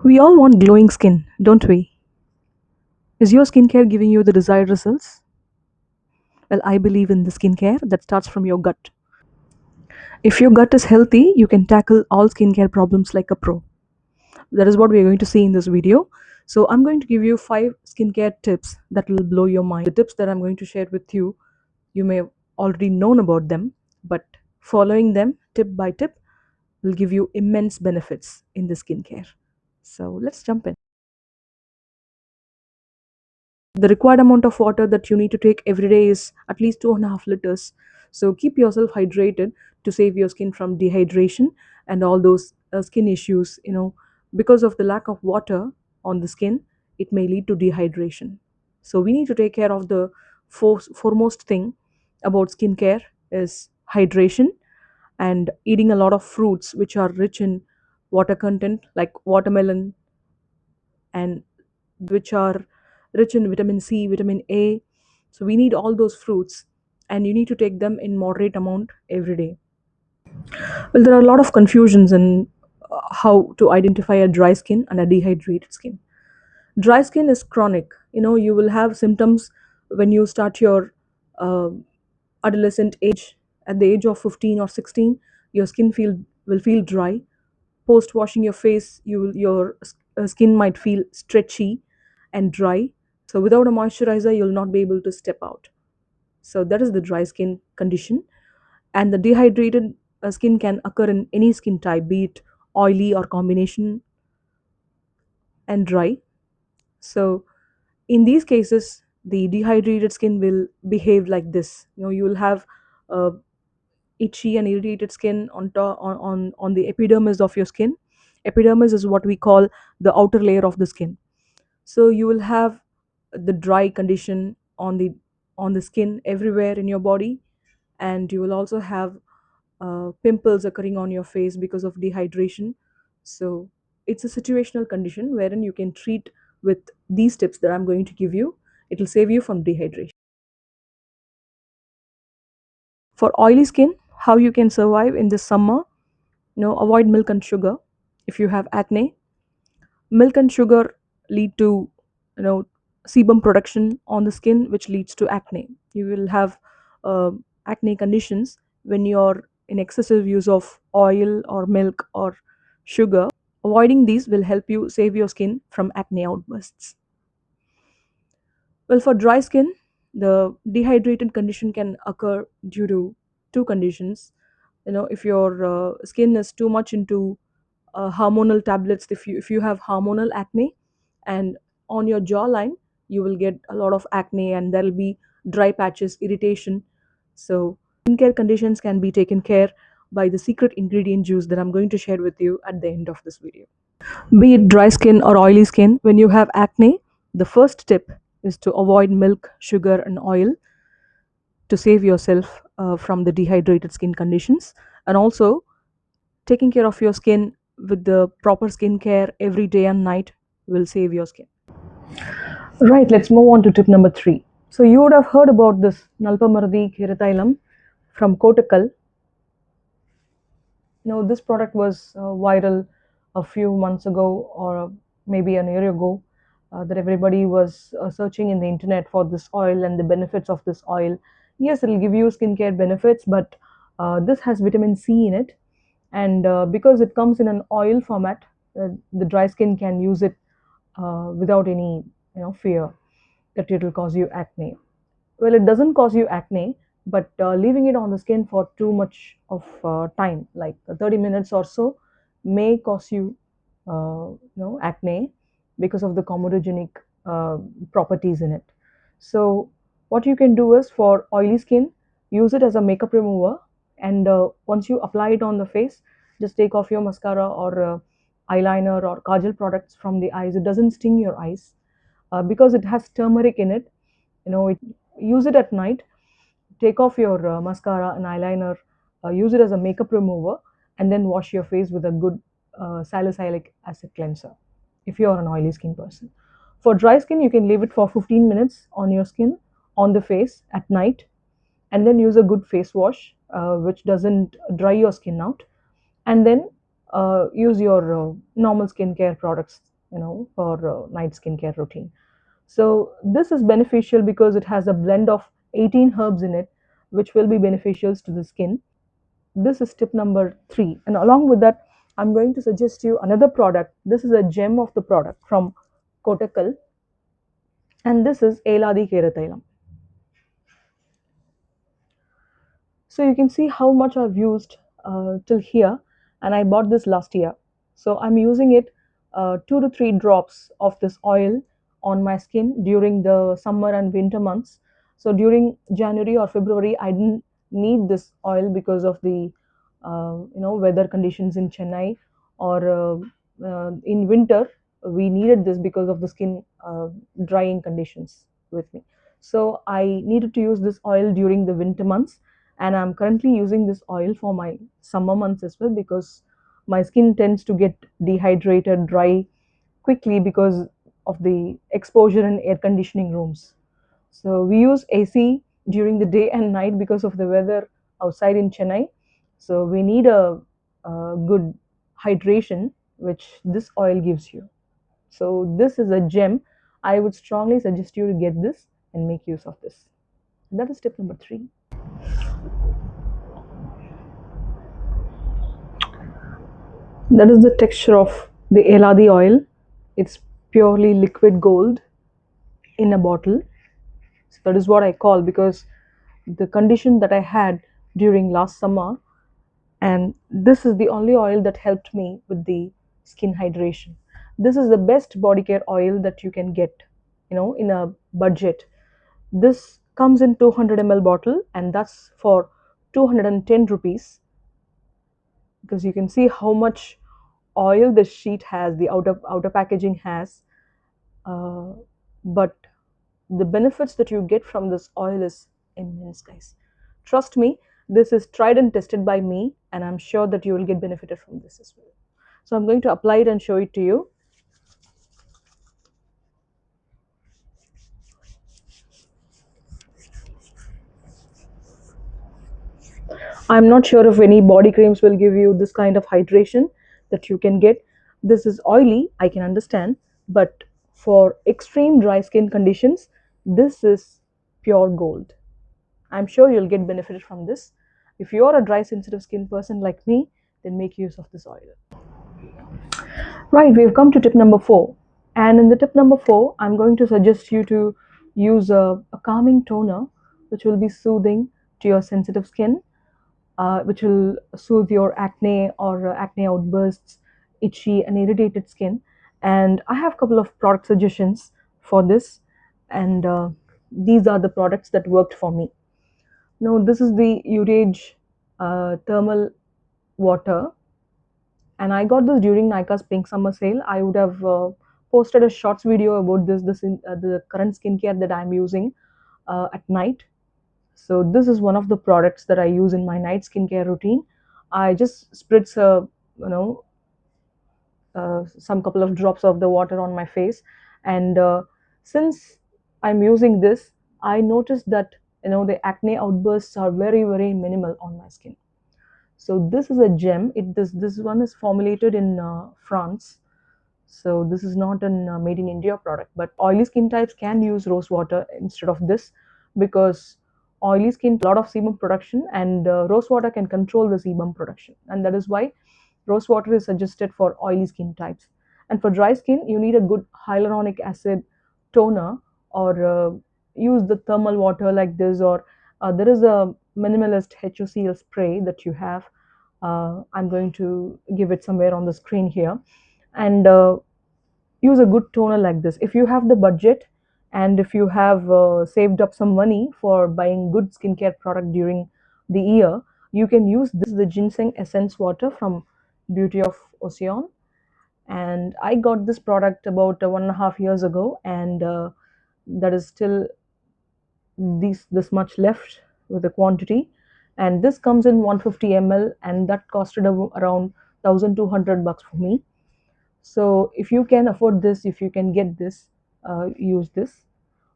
We all want glowing skin, don't we? Is your skincare giving you the desired results? Well, I believe in the skincare that starts from your gut. If your gut is healthy, you can tackle all skincare problems like a pro. That is what we are going to see in this video. So, I'm going to give you 5 skincare tips that will blow your mind. The tips that I'm going to share with you, you may have already known about them, but following them tip by tip will give you immense benefits in the skincare. So, let's jump in. The required amount of water that you need to take every day is at least 2.5 liters. So keep yourself hydrated to save your skin from dehydration and all those skin issues. Because of the lack of water on the skin, it may lead to dehydration. So we need to take care of the foremost thing about skincare is hydration and eating a lot of fruits which are rich in water content like watermelon and which are rich in vitamin C, vitamin A. So we need all those fruits and you need to take them in moderate amount every day. Well, there are a lot of confusions in how to identify a dry skin and a dehydrated skin. Dry skin is chronic. You will have symptoms when you start your uh, adolescent age. At the age of 15 or 16, your skin will feel dry. Post washing your face, your skin might feel stretchy and dry. So without a moisturizer, you'll not be able to step out. So that is the dry skin condition. And the dehydrated skin can occur in any skin type, be it oily or combination and dry. So in these cases, the dehydrated skin will behave like this. You will have uh, itchy and irritated skin on the epidermis of your skin. Epidermis is what we call the outer layer of the skin. So you will have the dry condition on the skin everywhere in your body, and you will also have pimples occurring on your face because of dehydration. So it's a situational condition wherein you can treat with these tips that I'm going to give you. It will save you from dehydration. For oily skin, how you can survive in this summer? Avoid milk and sugar. If you have acne, milk and sugar lead to you know sebum production on the skin, which leads to acne. You will have uh, acne conditions when you're in excessive use of oil or milk or sugar. Avoiding these will help you save your skin from acne outbursts. Well, for dry skin, the dehydrated condition can occur due to two conditions. If your skin is too much into hormonal tablets, if you have hormonal acne, and on your jawline you will get a lot of acne and there will be dry patches, irritation. So skincare conditions can be taken care by the secret ingredient juice that I'm going to share with you at the end of this video. Be it dry skin or oily skin, when you have acne, the first tip is to avoid milk, sugar, and oil to save yourself from the dehydrated skin conditions. And also, taking care of your skin with the proper skincare every day and night will save your skin. Right, let's move on to tip number 3. So, you would have heard about this Nalpamaradi Kiratailam from Kotakal. This product was viral a few months ago or maybe an year ago, that everybody was searching in the internet for this oil and the benefits of this oil. Yes, it'll give you skincare benefits, but this has vitamin C in it, and because it comes in an oil format, the dry skin can use it without any fear that it will cause you acne. Well, it doesn't cause you acne, but leaving it on the skin for too much of time, like 30 minutes or so, may cause you, acne because of the comedogenic uh, properties in it. So, what you can do is for oily skin, use it as a makeup remover, and once you apply it on the face, just take off your mascara or eyeliner or kajal products from the eyes. It doesn't sting your eyes because it has turmeric in it. Use it at night, take off your mascara and eyeliner, use it as a makeup remover, and then wash your face with a good salicylic acid cleanser if you are an oily skin person. For dry skin, you can leave it for 15 minutes on your skin, on the face at night, and then use a good face wash which doesn't dry your skin out, and then use your normal skincare products for night skincare routine. So this is beneficial because it has a blend of 18 herbs in it, which will be beneficial to the skin. This is tip number 3. And along with that, I'm going to suggest you another product. This is a gem of the product from Kotakal, and this is Eladi Keratailam. So you can see how much I've used till here, and I bought this last year. So I'm using it 2 to 3 drops of this oil on my skin during the summer and winter months. So during January or February, I didn't need this oil because of the weather conditions in Chennai, or in winter we needed this because of the skin drying conditions with me. So I needed to use this oil during the winter months, and I'm currently using this oil for my summer months as well, because my skin tends to get dehydrated, dry quickly because of the exposure in air conditioning rooms. So we use AC during the day and night because of the weather outside in Chennai. So we need a good hydration, which this oil gives you. So this is a gem. I would strongly suggest you to get this and make use of this. That is tip number 3. That is the texture of the Eladi oil. It's purely liquid gold in a bottle. So that is what I call, because the condition that I had during last summer, and this is the only oil that helped me with the skin hydration. This is the best body care oil that you can get, in a budget. This comes in 200 ml bottle, and that's for 210 rupees, because you can see how much oil the sheet has, the outer packaging has. But the benefits that you get from this oil is immense, guys. Trust me, this is tried and tested by me, and I'm sure that you will get benefited from this as well. So I'm going to apply it and show it to you. I'm not sure if any body creams will give you this kind of hydration that you can get. This is oily, I can understand, but for extreme dry skin conditions, this is pure gold. I'm sure you'll get benefited from this. If you're a dry sensitive skin person like me, then make use of this oil. Right, we've come to tip number 4. And in the tip number 4, I'm going to suggest you to use a calming toner, which will be soothing to your sensitive skin, which will soothe your acne or acne outbursts, itchy and irritated skin. And I have a couple of product suggestions for this, and these are the products that worked for me. Now, this is the Urage thermal water, and I got this during Nika's Pink Summer Sale. I would have posted a shorts video about this in the current skincare that I'm using at night. So this is one of the products that I use in my night skincare routine. I just spritz you know some couple of drops of the water on my face, and since I'm using this, I noticed that the acne outbursts are very minimal on my skin. So this is a gem. This one is formulated in France. So this is not an made in India product, but oily skin types can use rose water instead of this, because oily skin a lot of sebum production, and rose water can control the sebum production, and that is why rose water is suggested for oily skin types. And for dry skin, you need a good hyaluronic acid toner, or use the thermal water like this, or there is a minimalist HOCl spray that you have. I'm going to give it somewhere on the screen here, and use a good toner like this. If you have the budget, and if you have saved up some money for buying good skincare product during the year, you can use this, the ginseng essence water from Beauty of Ocean. And I got this product about 1.5 years ago, and that is still this much left with the quantity. And this comes in 150 ml, and that costed around 1200 bucks for me. So if you can afford this, if you can get this, use this.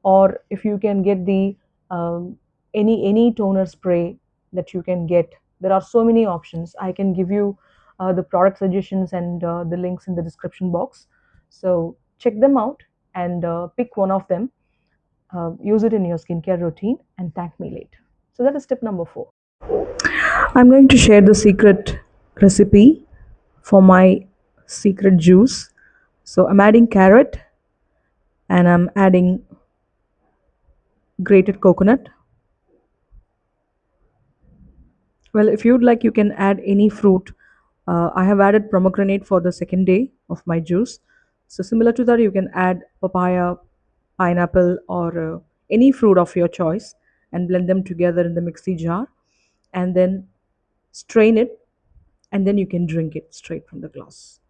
Or if you can get the um, any toner spray that you can get, there are so many options. I can give you the product suggestions and the links in the description box. So check them out and pick one of them, use it in your skincare routine, and thank me later. So that is tip number 4. I'm going to share the secret recipe for my secret juice. So I'm adding carrot and I'm adding grated coconut. Well, if you'd like, you can add any fruit. I have added pomegranate for the second day of my juice. So, similar to that, you can add papaya, pineapple, or any fruit of your choice and blend them together in the mixie jar and then strain it, and then you can drink it straight from the glass.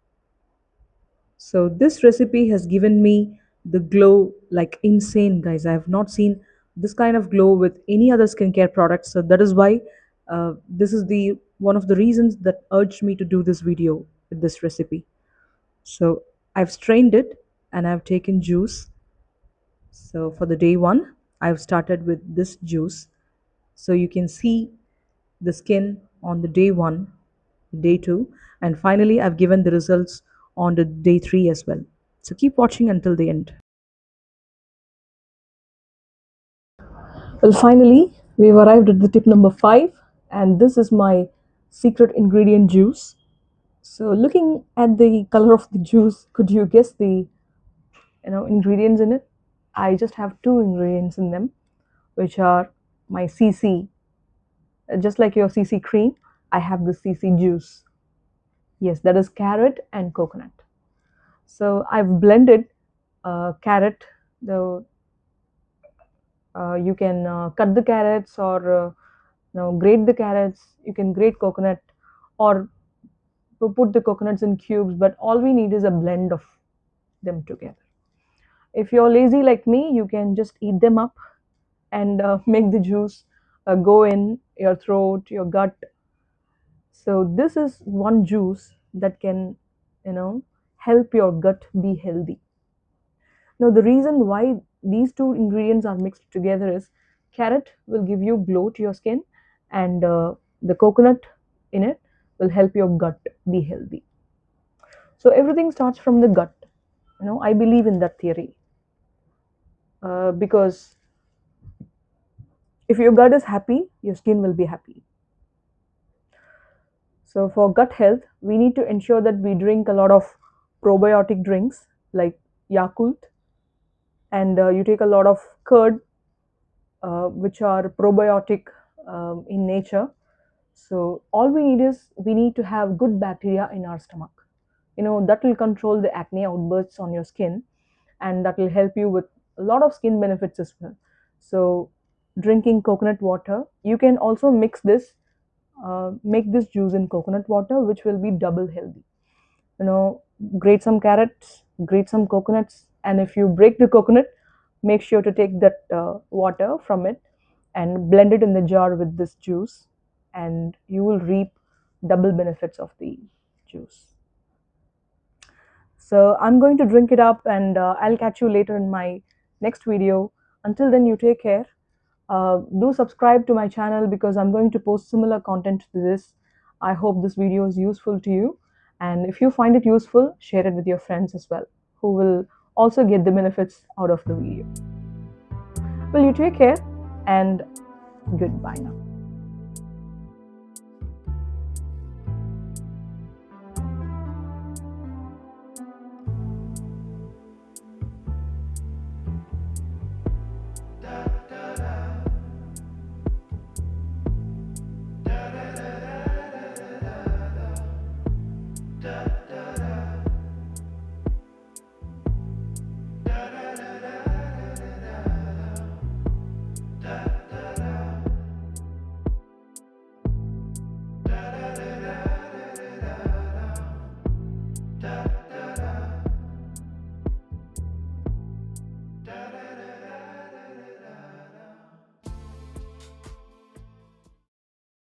So this recipe has given me the glow like insane, guys. I have not seen this kind of glow with any other skincare products. So that is why this is the one of the reasons that urged me to do this video with this recipe. So I've strained it and I've taken juice. So for the day one, I've started with this juice. So you can see the skin on the day one, day two, and finally I've given the results on the day three as well. So keep watching until the end. Well, finally, we've arrived at the tip number 5, and this is my secret ingredient juice. So looking at the color of the juice, could you guess the ingredients in it? I just have two ingredients in them, which are my CC. Just like your CC cream, I have the CC juice. Yes, that is carrot and coconut. So I've blended carrot. The You can cut the carrots or grate the carrots. You can grate coconut or put the coconuts in cubes. But all we need is a blend of them together. If you're lazy like me, you can just eat them up and make the juice go in your throat, your gut. So this is one juice that can, help your gut be healthy. Now, the reason why these two ingredients are mixed together is carrot will give you glow to your skin, and the coconut in it will help your gut be healthy. So everything starts from the gut. I believe in that theory because if your gut is happy, your skin will be happy. So for gut health, we need to ensure that we drink a lot of probiotic drinks like Yakult, and you take a lot of curd, which are probiotic in nature. So all we need is we need to have good bacteria in our stomach. That will control the acne outbursts on your skin, and that will help you with a lot of skin benefits as well. So drinking coconut water, you can also make this juice in coconut water, which will be double healthy. you know Grate some carrots, grate some coconuts, and if you break the coconut, make sure to take that water from it and blend it in the jar with this juice, and you will reap double benefits of the juice. So I'm going to drink it up, and I'll catch you later in my next video. Until then, you take care. Do subscribe to my channel because I'm going to post similar content to this. I hope this video is useful to you. And if you find it useful, share it with your friends as well, who will also get the benefits out of the video. Well, you take care and goodbye now.